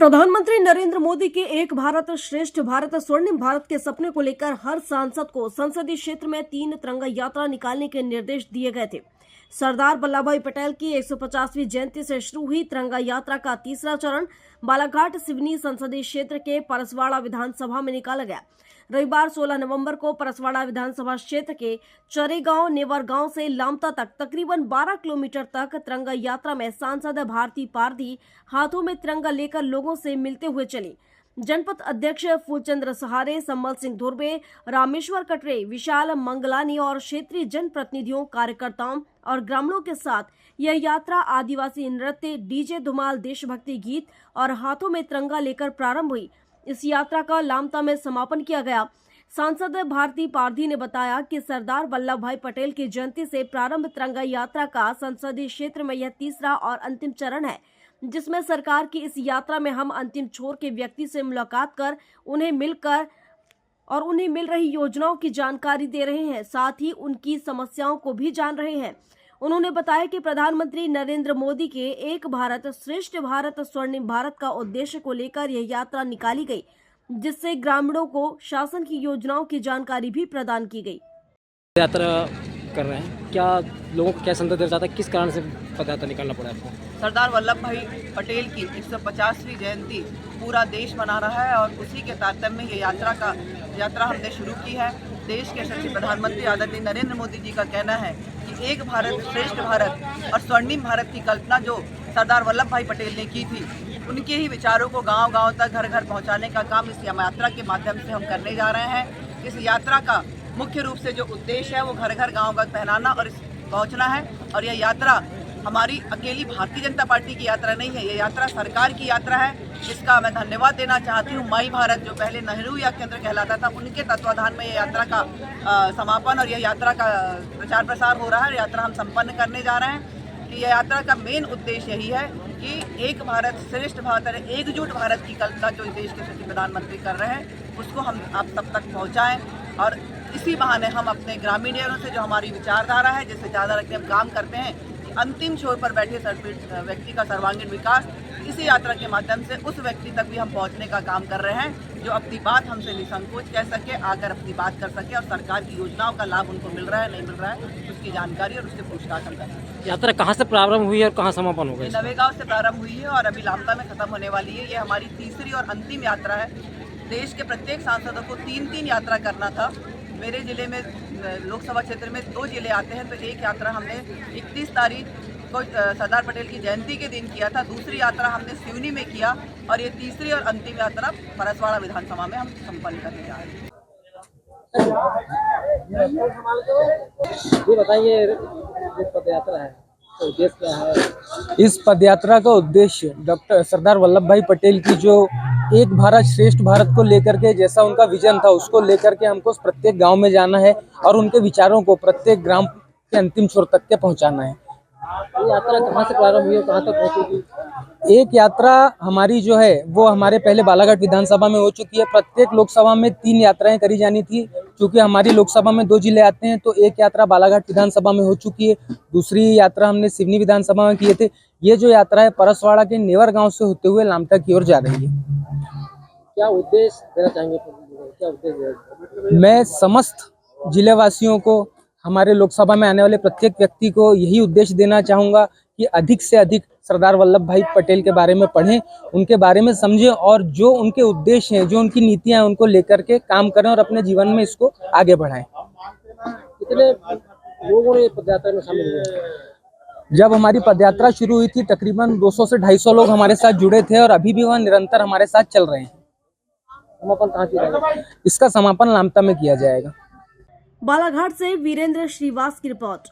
प्रधानमंत्री नरेंद्र मोदी के एक भारत श्रेष्ठ भारत स्वर्णिम भारत के सपने को लेकर हर सांसद को संसदीय क्षेत्र में 3 तिरंगा यात्रा निकालने के निर्देश दिए गए थे। सरदार वल्लभ भाई पटेल की 150वीं जयंती से शुरू हुई तिरंगा यात्रा का तीसरा चरण बालाघाट सिवनी संसदीय क्षेत्र के परसवाड़ा विधानसभा में निकाला गया। रविवार 16 नवंबर को परसवाड़ा विधानसभा क्षेत्र के चरेगांव नेवर गांव से लामता तक तकरीबन 12 किलोमीटर तक तिरंगा यात्रा में सांसद भारती पारधी हाथों में तिरंगा लेकर लोगों से मिलते हुए चली। जनपद अध्यक्ष फूलचंद्र सहारे, संबल सिंह धुर्वे, रामेश्वर कटरे, विशाल मंगलानी और क्षेत्रीय जनप्रतिनिधियों, कार्यकर्ताओं और ग्रामीणों के साथ यह यात्रा आदिवासी नृत्य, डीजे धुमाल, देशभक्ति गीत और हाथों में तिरंगा लेकर प्रारंभ हुई। इस यात्रा का लामता में समापन किया गया। सांसद भारती पारधी ने बताया कि सरदार वल्लभ भाई पटेल की जयंती से प्रारंभ तिरंगा यात्रा का संसदीय क्षेत्र में यह तीसरा और अंतिम चरण है, जिसमें सरकार की इस यात्रा में हम अंतिम छोर के व्यक्ति से मुलाकात कर उन्हें मिल रही योजनाओं की जानकारी दे रहे हैं, साथ ही उनकी समस्याओं को भी जान रहे हैं। उन्होंने बताया कि प्रधानमंत्री नरेंद्र मोदी के एक भारत श्रेष्ठ भारत स्वर्णिम भारत का उद्देश्य को लेकर यह यात्रा निकाली गई, जिससे ग्रामीणों को शासन की योजनाओं की जानकारी भी प्रदान की गई। यात्रा कर रहे हैं, क्या लोगों को क्या संदेश देना चाहता है, किस कारण से पदयात्रा निकालना पड़ा आपको? सरदार वल्लभ भाई पटेल की 150वीं जयंती पूरा देश मना रहा है और उसी के तारतम्य में ये यात्रा हमने शुरू की है। देश के यशस्वी प्रधानमंत्री आदरणीय नरेंद्र मोदी जी का कहना है कि एक भारत श्रेष्ठ भारत और स्वर्णिम भारत की कल्पना जो सरदार वल्लभ भाई पटेल ने की थी, उनके ही विचारों को गांव-गांव तक, घर-घर पहुंचाने का काम इस यात्रा के माध्यम से हम करने जा रहे हैं। इस यात्रा का मुख्य रूप से जो उद्देश्य है वो घर-घर गांव-गांव पहनाना और पहुंचना है। और यह यात्रा हमारी अकेली भारतीय जनता पार्टी की यात्रा नहीं है, ये यात्रा सरकार की यात्रा है, जिसका मैं धन्यवाद देना चाहती हूँ। माई भारत जो पहले नेहरू या केंद्र कहलाता था, उनके तत्वाधान में ये यात्रा का समापन और यह यात्रा का प्रचार प्रसार हो रहा है। यात्रा हम संपन्न करने जा रहे हैं कि यह यात्रा का मेन उद्देश्य यही है कि एक भारत श्रेष्ठ भारत, एकजुट भारत की कल्पना जो देश के यशस्वी प्रधानमंत्री कर रहे हैं, उसको हम आप सब तक पहुँचाएँ। और इसी बहाने हम अपने ग्रामीणों से जो हमारी विचारधारा है, जिससे ज़्यादा रखते हम काम करते हैं कि अंतिम छोर पर बैठे व्यक्ति का सर्वांगीण विकास, इसी यात्रा के माध्यम से उस व्यक्ति तक भी हम पहुंचने का काम कर रहे हैं, जो अपनी बात हमसे निसंकोच कह सके, आकर अपनी बात कर सके और सरकार की योजनाओं का लाभ उनको मिल रहा है नहीं मिल रहा है, उसकी जानकारी और उससे पूछताछ हम करें। यात्रा कहाँ से प्रारंभ हुई है और कहाँ समापन होगा? नवेगांव से प्रारंभ हुई है और अभी लामता में खत्म होने वाली है। ये हमारी तीसरी और अंतिम यात्रा है। देश के प्रत्येक सांसदों को 3-3 यात्रा करना था। मेरे जिले में लोकसभा क्षेत्र में 2 जिले आते हैं, तो एक यात्रा हमने 31 तारीख को सरदार पटेल की जयंती के दिन किया था, दूसरी यात्रा हमने सिवनी में किया और ये तीसरी और अंतिम यात्रा परसवाड़ा विधानसभा में हम संपन्न करने जा रहे हैं। ये बताइए, पदयात्रा है तो उद्देश्य क्या है? इस पदयात्रा का उद्देश्य डॉक्टर सरदार वल्लभ भाई पटेल की जो एक भारत श्रेष्ठ भारत को लेकर के जैसा उनका विजन था, उसको लेकर के हमको प्रत्येक गांव में जाना है और उनके विचारों को प्रत्येक ग्राम के अंतिम छोर तक के पहुंचाना है। ये यात्रा कहाँ से प्रारंभ हुई है, कहाँ तक पहुंचेगी? एक यात्रा हमारी जो है वो हमारे पहले बालाघाट विधानसभा में हो चुकी है। प्रत्येक लोकसभा में 3 यात्राएं करी जानी थी, क्योंकि हमारी लोकसभा में 2 जिले आते हैं, तो एक यात्रा बालाघाट विधानसभा में हो चुकी है। दूसरी यात्रा हमने सिवनी विधानसभा में किए थे। ये जो यात्रा है परसवाड़ा के नेवर गांव से होते हुए लामता की ओर जा रही है। क्या उद्देश्य देना चाहेंगे? क्या उद्देश्य? मैं समस्त जिले वासियों को, हमारे लोकसभा में आने वाले प्रत्येक व्यक्ति को यही उद्देश्य देना चाहूँगा कि अधिक से अधिक सरदार वल्लभ भाई पटेल के बारे में पढ़ें, उनके बारे में समझें और जो उनके उद्देश्य हैं, जो उनकी नीतियां हैं, उनको लेकर के काम करें और अपने जीवन में इसको आगे बढ़ाएं। कितने लोगों ने पदयात्रा में शामिल हुए? जब हमारी पदयात्रा शुरू हुई थी, तकरीबन 200 से 250 लोग हमारे साथ जुड़े थे और अभी भी वह निरंतर हमारे साथ चल रहे हैं। समापन कहाँ किया जाएगा? इसका समापन लामता में किया जाएगा। बालाघाट से वीरेंद्र श्रीवास की रिपोर्ट।